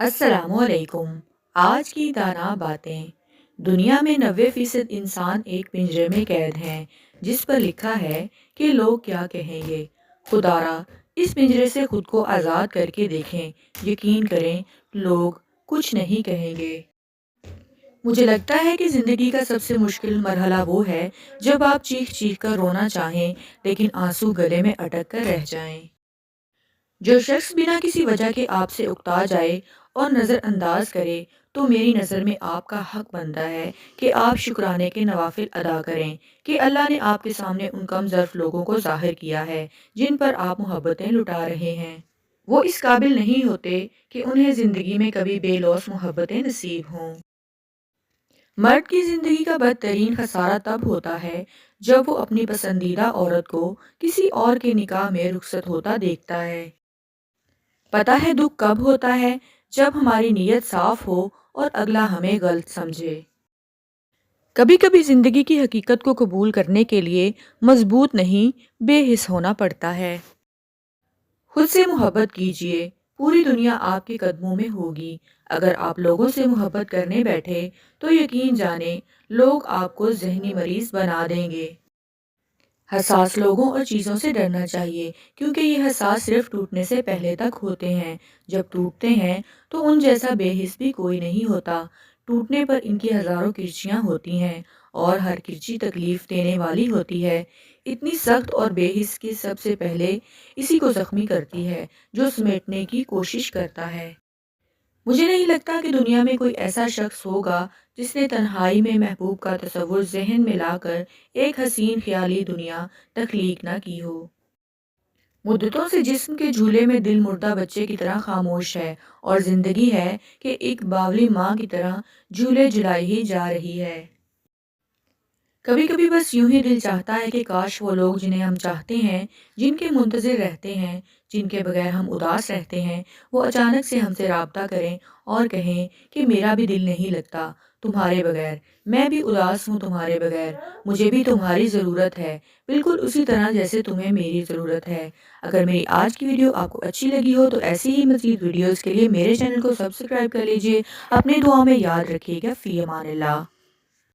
السلام علیکم۔ آج کی دانا باتیں۔ دنیا میں 90% انسان ایک پنجرے میں قید ہیں جس پر لکھا ہے کہ لوگ کیا کہیں گے۔ خدارا اس پنجرے سے خود کو آزاد کر کے دیکھیں، یقین کریں لوگ کچھ نہیں کہیں گے۔ مجھے لگتا ہے کہ زندگی کا سب سے مشکل مرحلہ وہ ہے جب آپ چیخ چیخ کر رونا چاہیں لیکن آنسو گلے میں اٹک کر رہ جائیں۔ جو شخص بنا کسی وجہ کے آپ سے اکتا جائے اور نظر انداز کرے تو میری نظر میں آپ کا حق بنتا ہے کہ آپ شکرانے کے نوافل ادا کریں کہ اللہ نے آپ کے سامنے ان کم ظرف لوگوں کو ظاہر کیا ہے جن پر آپ محبتیں لٹا رہے ہیں۔ وہ اس قابل نہیں ہوتے کہ انہیں زندگی میں کبھی بے لوث محبتیں نصیب ہوں۔ مرد کی زندگی کا بدترین خسارہ تب ہوتا ہے جب وہ اپنی پسندیدہ عورت کو کسی اور کے نکاح میں رخصت ہوتا دیکھتا ہے۔ پتہ ہے دکھ کب ہوتا ہے؟ جب ہماری نیت صاف ہو اور اگلا ہمیں غلط سمجھے۔ کبھی کبھی زندگی کی حقیقت کو قبول کرنے کے لیے مضبوط نہیں بے حس ہونا پڑتا ہے۔ خود سے محبت کیجیے، پوری دنیا آپ کے قدموں میں ہوگی۔ اگر آپ لوگوں سے محبت کرنے بیٹھے تو یقین جانیں لوگ آپ کو ذہنی مریض بنا دیں گے۔ حساس لوگوں اور چیزوں سے ڈرنا چاہیے کیونکہ یہ حساس صرف ٹوٹنے سے پہلے تک ہوتے ہیں۔ جب ٹوٹتے ہیں تو ان جیسا بے حس بھی کوئی نہیں ہوتا۔ ٹوٹنے پر ان کی ہزاروں کرچیاں ہوتی ہیں اور ہر کرچی تکلیف دینے والی ہوتی ہے، اتنی سخت اور بے حس کہ سب سے پہلے اسی کو زخمی کرتی ہے جو سمیٹنے کی کوشش کرتا ہے۔ مجھے نہیں لگتا کہ دنیا میں کوئی ایسا شخص ہوگا جس نے تنہائی میں محبوب کا تصور ذہن میں لا کر ایک حسین خیالی دنیا تخلیق نہ کی ہو۔ مدتوں سے جسم کے جھولے میں دل مردہ بچے کی طرح خاموش ہے اور زندگی ہے کہ ایک باولی ماں کی طرح جھولے جھلائی ہی جا رہی ہے۔ کبھی کبھی بس یوں ہی دل چاہتا ہے کہ کاش وہ لوگ جنہیں ہم چاہتے ہیں، جن کے منتظر رہتے ہیں، جن کے بغیر ہم اداس رہتے ہیں، وہ اچانک سے ہم سے رابطہ کریں اور کہیں کہ میرا بھی دل نہیں لگتا تمہارے بغیر، میں بھی اداس ہوں تمہارے بغیر، مجھے بھی تمہاری ضرورت ہے، بالکل اسی طرح جیسے تمہیں میری ضرورت ہے۔ اگر میری آج کی ویڈیو آپ کو اچھی لگی ہو تو ایسی ہی مزید ویڈیوز کے لیے میرے چینل کو سبسکرائب کر لیجئے۔ اپنے دعاؤں میں یاد رکھیے گا۔ فی امان اللہ۔